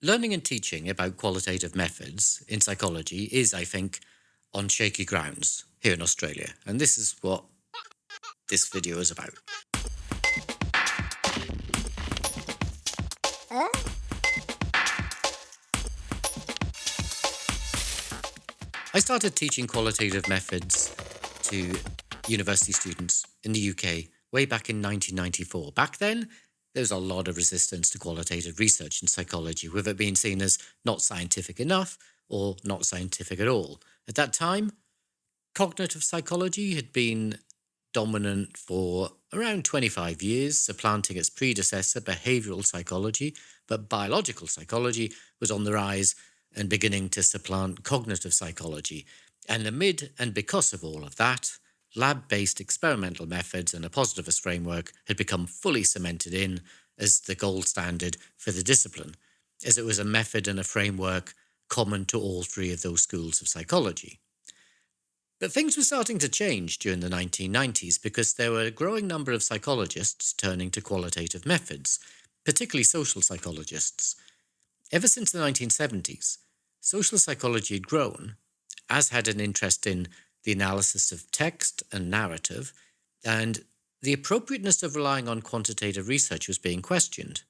Learning and teaching about qualitative methods in psychology is, I think, on shaky grounds here in Australia. And this is what this video is about. I started teaching qualitative methods to university students in the UK way back in 1994. Back then, there was a lot of resistance to qualitative research in psychology, with it being seen as not scientific enough or not scientific at all. At that time, cognitive psychology had been dominant for around 25 years, supplanting its predecessor, behavioral psychology, but biological psychology was on the rise and beginning to supplant cognitive psychology. And amid and because of all of that, lab-based experimental methods and a positivist framework had become fully cemented in as the gold standard for the discipline, as it was a method and a framework common to all three of those schools of psychology. But things were starting to change during the 1990s because there were a growing number of psychologists turning to qualitative methods, particularly social psychologists. Ever since the 1970s, social psychology had grown, as had an interest in the analysis of text and narrative, and the appropriateness of relying on quantitative research was being questioned.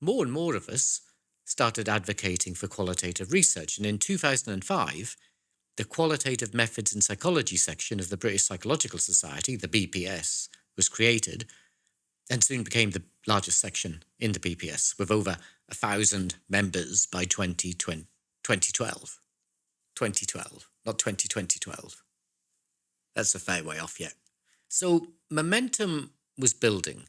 More and more of us started advocating for qualitative research, and in 2005, the Qualitative Methods in Psychology section of the British Psychological Society, the BPS, was created and soon became the largest section in the BPS, with over 1,000 members by 2012. 2012, not 2012. That's a fair way off yet. So momentum was building,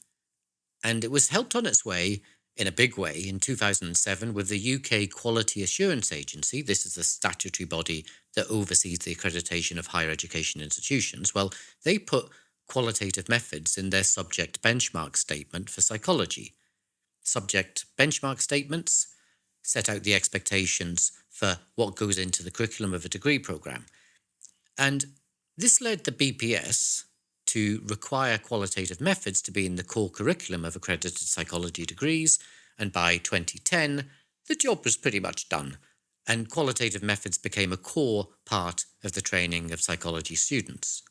and it was helped on its way in a big way in 2007 with the UK Quality Assurance Agency. This is the statutory body that oversees the accreditation of higher education institutions. Well, they put qualitative methods in their subject benchmark statement for psychology. Subject benchmark statements set out the expectations for what goes into the curriculum of a degree programme. And this led the BPS to require qualitative methods to be in the core curriculum of accredited psychology degrees, and by 2010, the job was pretty much done, and qualitative methods became a core part of the training of psychology students.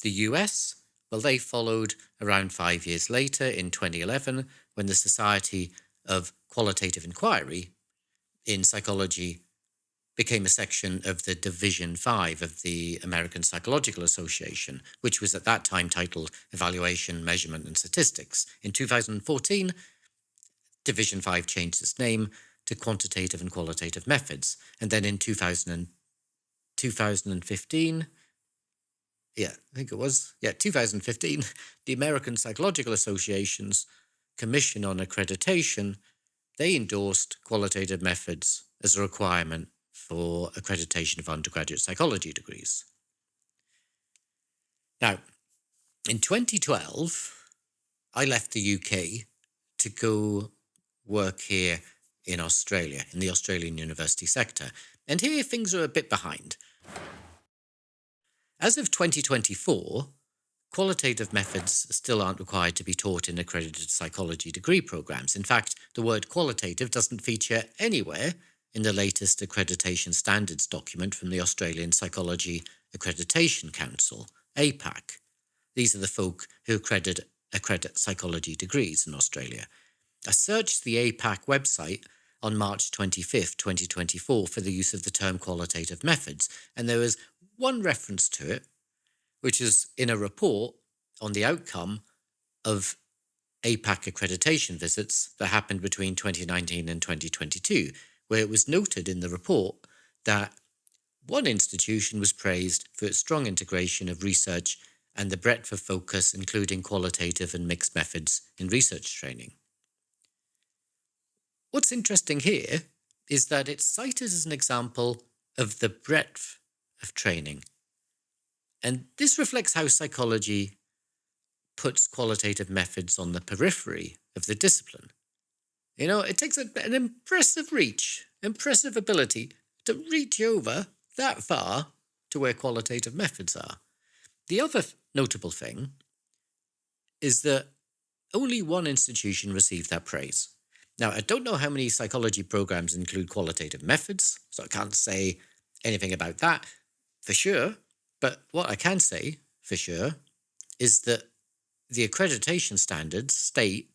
The US, well, they followed around 5 years later in 2011, when the Society of Qualitative Inquiry in Psychology became a section of the Division 5 of the American Psychological Association, which was at that time titled Evaluation, Measurement and Statistics. In 2014, Division 5 changed its name to Quantitative and Qualitative Methods. And then in 2015, 2015, the American Psychological Association's Commission on Accreditation, they endorsed qualitative methods as a requirement for accreditation of undergraduate psychology degrees. Now, in 2012, I left the UK to go work here in Australia, in the Australian university sector. And here things are a bit behind. As of 2024, qualitative methods still aren't required to be taught in accredited psychology degree programs. In fact, the word qualitative doesn't feature anywhere in the latest accreditation standards document from the Australian Psychology Accreditation Council, AHPRA. These are the folk who accredit psychology degrees in Australia. I searched the AHPRA website on March 25th, 2024 for the use of the term qualitative methods, and there was one reference to it, which is in a report on the outcome of AHPRA accreditation visits that happened between 2019 and 2022, where it was noted in the report that one institution was praised for its strong integration of research and the breadth of focus, including qualitative and mixed methods in research training. What's interesting here is that it's cited as an example of the breadth of training. And this reflects how psychology puts qualitative methods on the periphery of the discipline. You know, it takes an impressive ability to reach over that far to where qualitative methods are. The other notable thing is that only one institution received that praise. Now, I don't know how many psychology programs include qualitative methods, so I can't say anything about that for sure. But what I can say for sure is that the accreditation standards state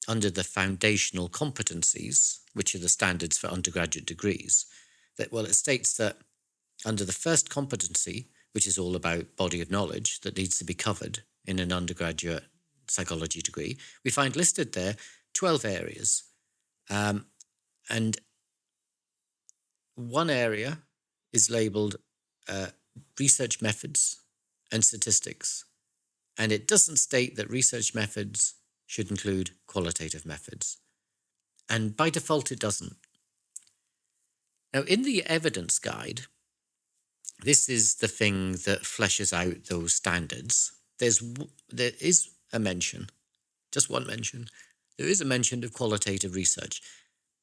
under the foundational competencies, which are the standards for undergraduate degrees, that, well, it states that under the first competency, which is all about body of knowledge that needs to be covered in an undergraduate psychology degree, we find listed there 12 areas. And one area is labeled research methods and statistics. And it doesn't state that research methods should include qualitative methods. And by default, it doesn't. Now, in the evidence guide, this is the thing that fleshes out those standards. There is a mention, just one mention. There is a mention of qualitative research,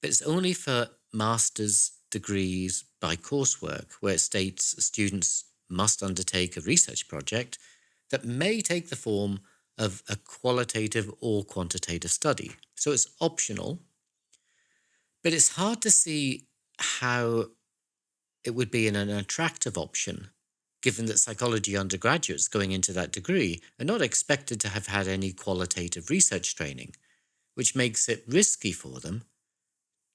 but it's only for master's degrees by coursework, where it states students must undertake a research project that may take the form of a qualitative or quantitative study. So it's optional, but it's hard to see how it would be an attractive option, given that psychology undergraduates going into that degree are not expected to have had any qualitative research training, which makes it risky for them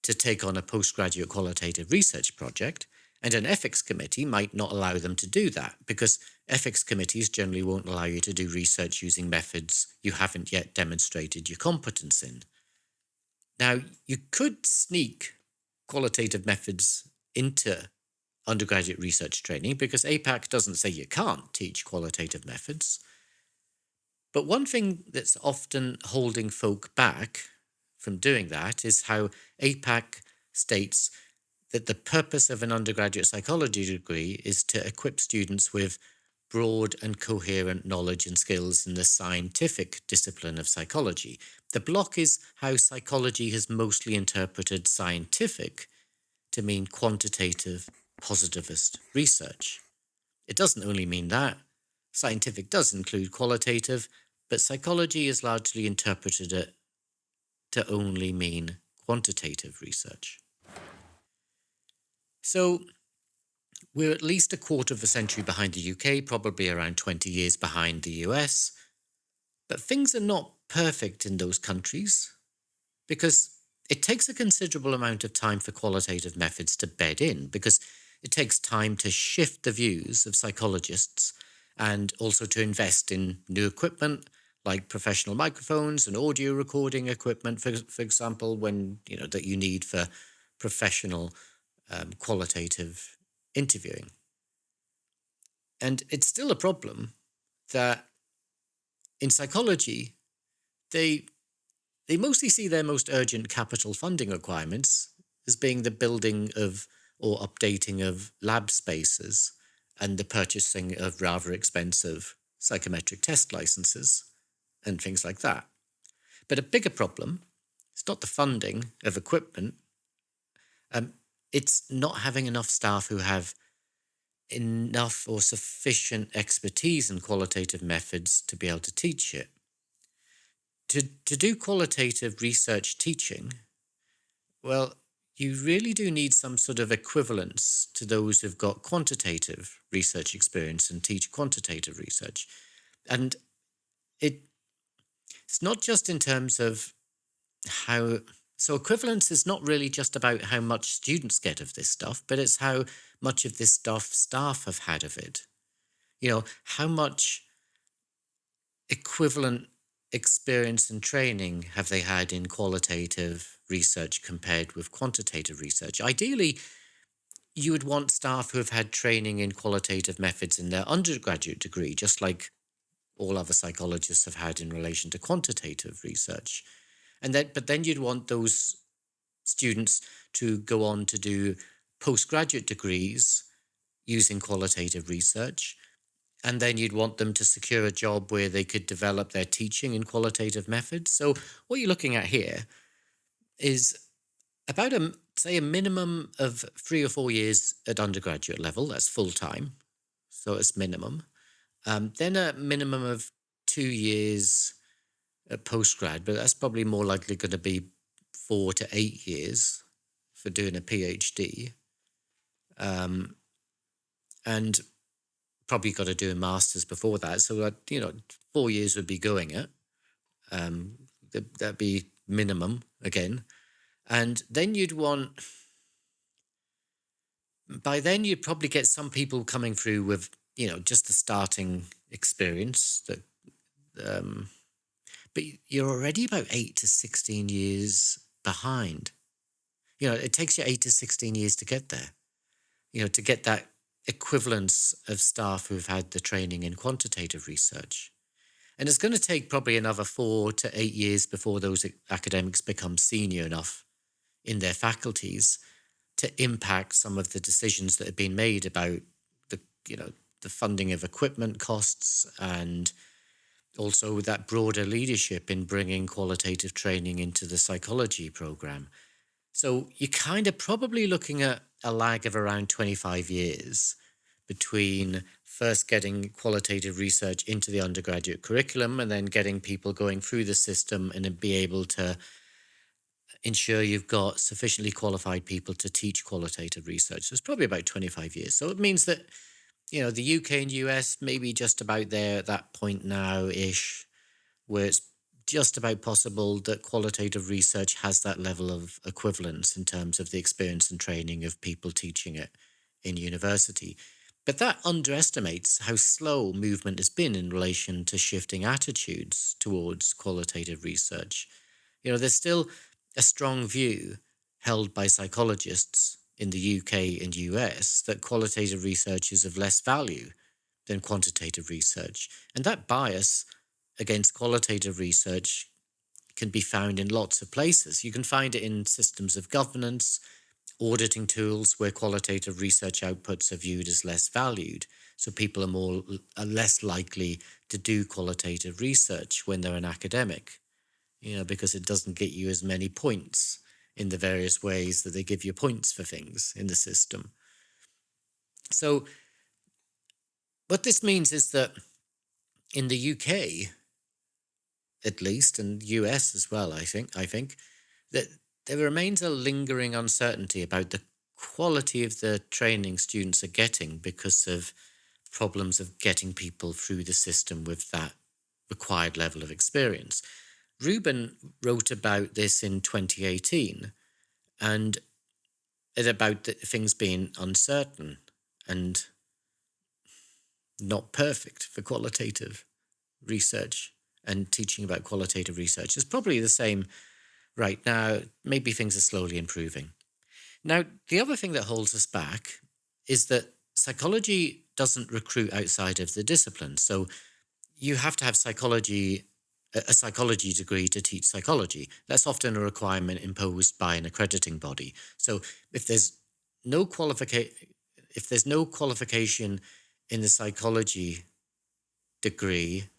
to take on a postgraduate qualitative research project, and an ethics committee might not allow them to do that, because ethics committees generally won't allow you to do research using methods you haven't yet demonstrated your competence in. Now, you could sneak qualitative methods into undergraduate research training, because APAC doesn't say you can't teach qualitative methods. But one thing that's often holding folk back from doing that is how APAC states that the purpose of an undergraduate psychology degree is to equip students with broad and coherent knowledge and skills in the scientific discipline of psychology. The block is how psychology has mostly interpreted scientific to mean quantitative, positivist research. It doesn't only mean that. Scientific does include qualitative, but psychology has largely interpreted it to only mean quantitative research. So we're at least a quarter of a century behind the UK, probably around 20 years behind the US. But things are not perfect in those countries, because it takes a considerable amount of time for qualitative methods to bed in, because it takes time to shift the views of psychologists and also to invest in new equipment like professional microphones and audio recording equipment, for example, that you need for professional qualitative interviewing. And it's still a problem that in psychology, they mostly see their most urgent capital funding requirements as being the building of or updating of lab spaces and the purchasing of rather expensive psychometric test licenses and things like that. But a bigger problem, it's not the funding of equipment, it's not having enough staff who have enough or sufficient expertise in qualitative methods to be able to teach it. To do qualitative research teaching, well, you really do need some sort of equivalence to those who've got quantitative research experience and teach quantitative research. And it's not just in terms of so equivalence is not really just about how much students get of this stuff, but it's how much of this stuff staff have had of it. How much equivalent experience and training have they had in qualitative research compared with quantitative research? Ideally, you would want staff who have had training in qualitative methods in their undergraduate degree, just like all other psychologists have had in relation to quantitative research. But then you'd want those students to go on to do postgraduate degrees using qualitative research. And then you'd want them to secure a job where they could develop their teaching in qualitative methods. So what you're looking at here is about a minimum of 3 or 4 years at undergraduate level. That's full time, so it's minimum. Then a minimum of 2 years at postgrad, but that's probably more likely going to be 4 to 8 years for doing a PhD, and probably got to do a master's before that. So, 4 years would be going it. That'd be minimum again. And then by then you'd probably get some people coming through with, just the starting experience that, but you're already about 8 to 16 years behind. It takes you 8 to 16 years to get there, to get that equivalence of staff who've had the training in quantitative research. And it's going to take probably another 4 to 8 years before those academics become senior enough in their faculties to impact some of the decisions that have been made about the funding of equipment costs, and also that broader leadership in bringing qualitative training into the psychology program. So you're kind of probably looking at a lag of around 25 years between first getting qualitative research into the undergraduate curriculum and then getting people going through the system and then be able to ensure you've got sufficiently qualified people to teach qualitative research. So it's probably about 25 years. So it means that, the UK and US maybe just about there at that point now-ish, where it's just about possible that qualitative research has that level of equivalence in terms of the experience and training of people teaching it in university. But that underestimates how slow movement has been in relation to shifting attitudes towards qualitative research. There's still a strong view held by psychologists in the UK and US that qualitative research is of less value than quantitative research. And that bias against qualitative research can be found in lots of places. You can find it in systems of governance, auditing tools where qualitative research outputs are viewed as less valued. So people are less likely to do qualitative research when they're an academic, because it doesn't get you as many points in the various ways that they give you points for things in the system. So what this means is that in the UK, at least, and US as well, I think that there remains a lingering uncertainty about the quality of the training students are getting because of problems of getting people through the system with that required level of experience. Ruben wrote about this in 2018 and about things being uncertain and not perfect for qualitative research, and teaching about qualitative research is probably the same right now. Maybe things are slowly improving. Now, the other thing that holds us back is that psychology doesn't recruit outside of the discipline. So you have to have a psychology degree to teach psychology. That's often a requirement imposed by an accrediting body. So if there's no qualification in the psychology degree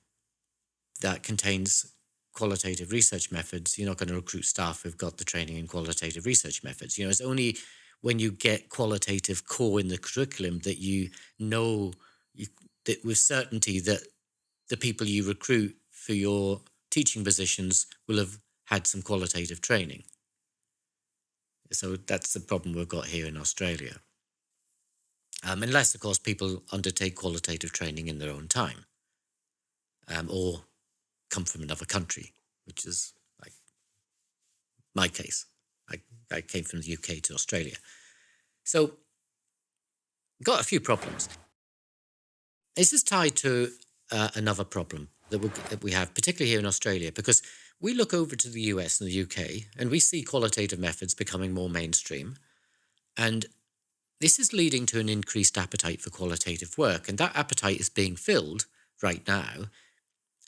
that contains qualitative research methods, you're not going to recruit staff who've got the training in qualitative research methods. It's only when you get qualitative core in the curriculum that that with certainty that the people you recruit for your teaching positions will have had some qualitative training. So that's the problem we've got here in Australia. Unless, of course, people undertake qualitative training in their own time, or come from another country, which is like my case. I came from the UK to Australia. So got a few problems. This is tied to another problem that we have, particularly here in Australia, because we look over to the US and the UK and we see qualitative methods becoming more mainstream. And this is leading to an increased appetite for qualitative work. And that appetite is being filled right now,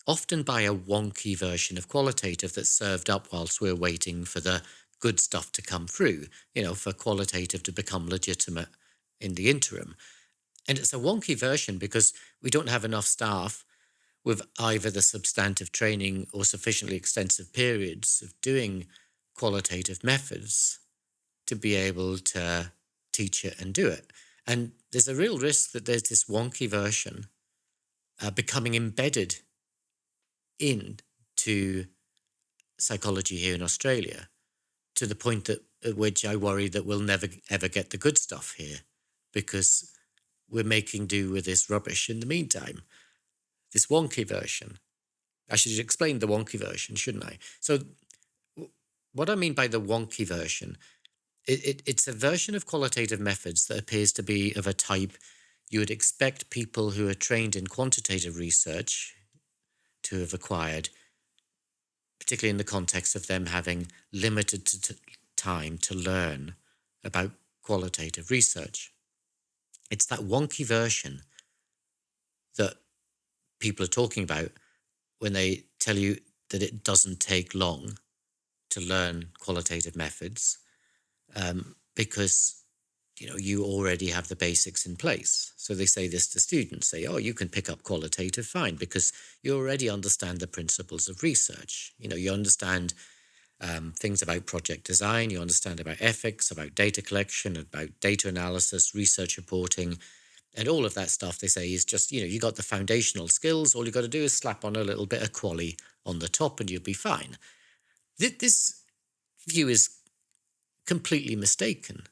often by a wonky version of qualitative that's served up whilst we're waiting for the good stuff to come through, for qualitative to become legitimate in the interim. And it's a wonky version because we don't have enough staff with either the substantive training or sufficiently extensive periods of doing qualitative methods to be able to teach it and do it. And there's a real risk that there's this wonky version becoming embedded into psychology here in Australia. to the point at which I worry that we'll never ever get the good stuff here, because we're making do with this rubbish in the meantime, this wonky version. I should explain the wonky version, shouldn't I? So what I mean by the wonky version, it's a version of qualitative methods that appears to be of a type you would expect people who are trained in quantitative research to have acquired, particularly in the context of them having limited time to learn about qualitative research. It's that wonky version that people are talking about when they tell you that it doesn't take long to learn qualitative methods, because you already have the basics in place. So they say this to students, say, oh, you can pick up qualitative fine because you already understand the principles of research. You understand things about project design, you understand about ethics, about data collection, about data analysis, research reporting, and all of that stuff. They say is just, you got the foundational skills. All you got to do is slap on a little bit of quali on the top and you'll be fine. This view is completely mistaken,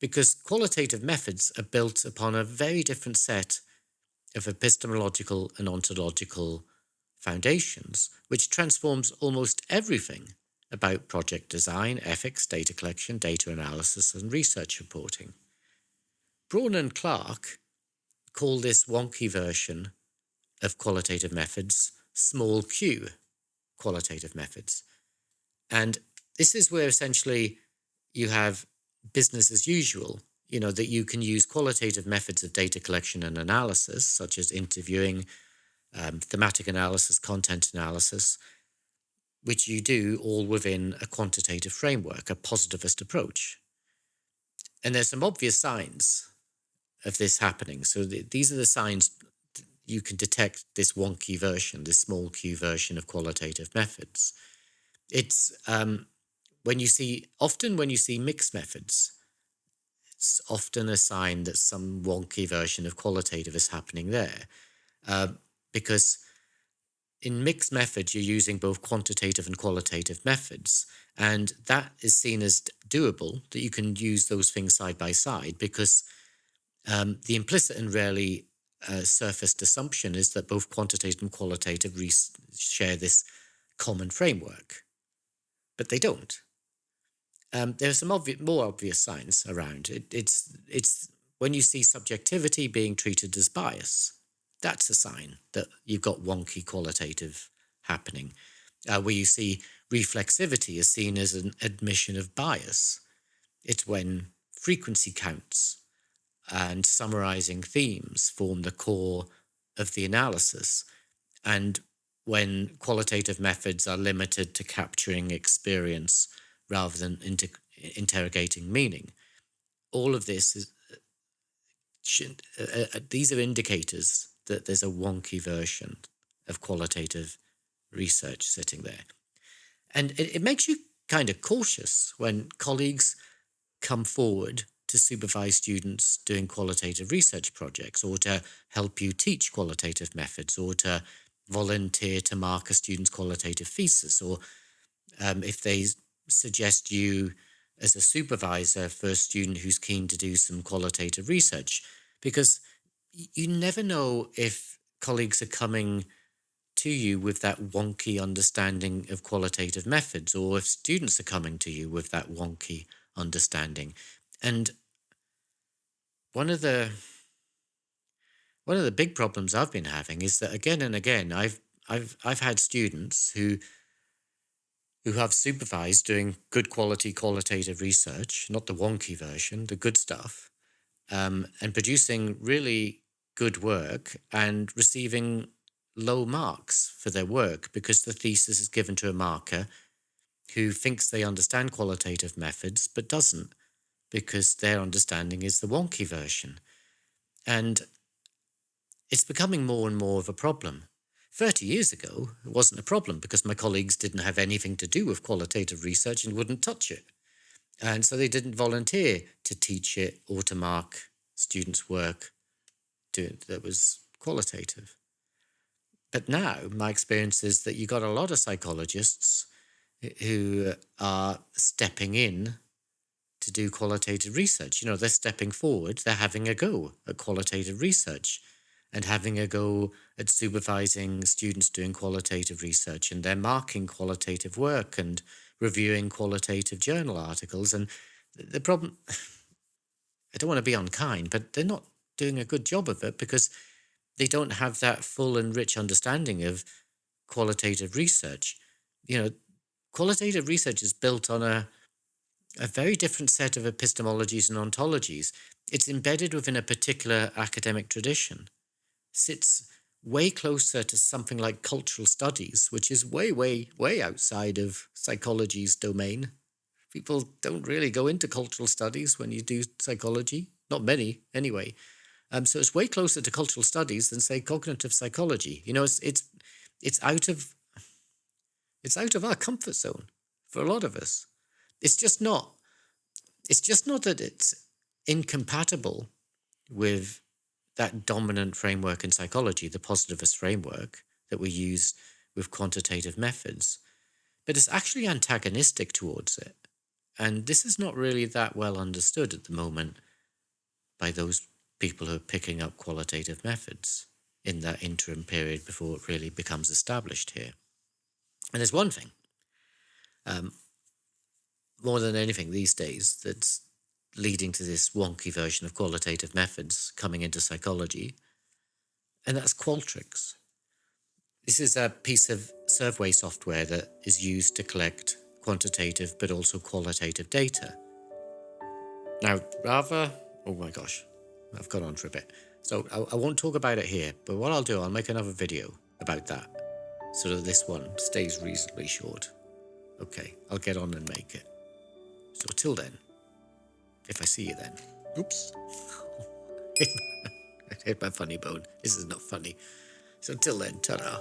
because qualitative methods are built upon a very different set of epistemological and ontological foundations, which transforms almost everything about project design, ethics, data collection, data analysis, and research reporting. Braun and Clark call this wonky version of qualitative methods small q qualitative methods. And this is where essentially you have business as usual, that you can use qualitative methods of data collection and analysis, such as interviewing, thematic analysis, content analysis, which you do all within a quantitative framework, a positivist approach. And there's some obvious signs of this happening. So these are the signs you can detect this wonky version, this small q version of qualitative methods. It's when you see mixed methods, it's often a sign that some wonky version of qualitative is happening there. Because in mixed methods, you're using both quantitative and qualitative methods. And that is seen as doable, that you can use those things side by side, because the implicit and rarely surfaced assumption is that both quantitative and qualitative share this common framework. But they don't. There are some more obvious signs around. It's when you see subjectivity being treated as bias, that's a sign that you've got wonky qualitative happening. Where you see reflexivity is seen as an admission of bias. It's when frequency counts and summarizing themes form the core of the analysis, and when qualitative methods are limited to capturing experience rather than interrogating meaning. All of this is these are indicators that there's a wonky version of qualitative research sitting there. And it makes you kind of cautious when colleagues come forward to supervise students doing qualitative research projects, or to help you teach qualitative methods, or to volunteer to mark a student's qualitative thesis, or if they suggest you as a supervisor for a student who's keen to do some qualitative research, because you never know if colleagues are coming to you with that wonky understanding of qualitative methods, or if students are coming to you with that wonky understanding. And one of the big problems I've been having is that again and again I've had students who have supervised doing good quality qualitative research, not the wonky version, the good stuff, and producing really good work and receiving low marks for their work because the thesis is given to a marker who thinks they understand qualitative methods but doesn't, because their understanding is the wonky version. And it's becoming more and more of a problem. 30 years ago, it wasn't a problem because my colleagues didn't have anything to do with qualitative research and wouldn't touch it. And so they didn't volunteer to teach it or to mark students' work that was qualitative. But now my experience is that you got a lot of psychologists who are stepping in to do qualitative research. They're stepping forward, they're having a go at qualitative research and having a go at supervising students doing qualitative research, and they're marking qualitative work and reviewing qualitative journal articles. And the problem, I don't want to be unkind, but they're not doing a good job of it because they don't have that full and rich understanding of qualitative research. Qualitative research is built on a very different set of epistemologies and ontologies. It's embedded within a particular academic tradition, sits way closer to something like cultural studies, which is way, way, way outside of psychology's domain. People don't really go into cultural studies when you do psychology, not many anyway. So it's way closer to cultural studies than, say, cognitive psychology. It's out of our comfort zone for a lot of us. It's just not that it's incompatible with that dominant framework in psychology, the positivist framework that we use with quantitative methods, but it's actually antagonistic towards it. And this is not really that well understood at the moment by those people who are picking up qualitative methods in that interim period before it really becomes established here. And there's one thing, more than anything these days, that's leading to this wonky version of qualitative methods coming into psychology, and that's Qualtrics. This is a piece of survey software that is used to collect quantitative but also qualitative data. Now, oh my gosh, I've gone on for a bit. So I won't talk about it here, but what I'll do, I'll make another video about that so that this one stays reasonably short. Okay, I'll get on and make it. So till then, if I see you then. Oops. I hit my funny bone. This is not funny. So till then, ta-da.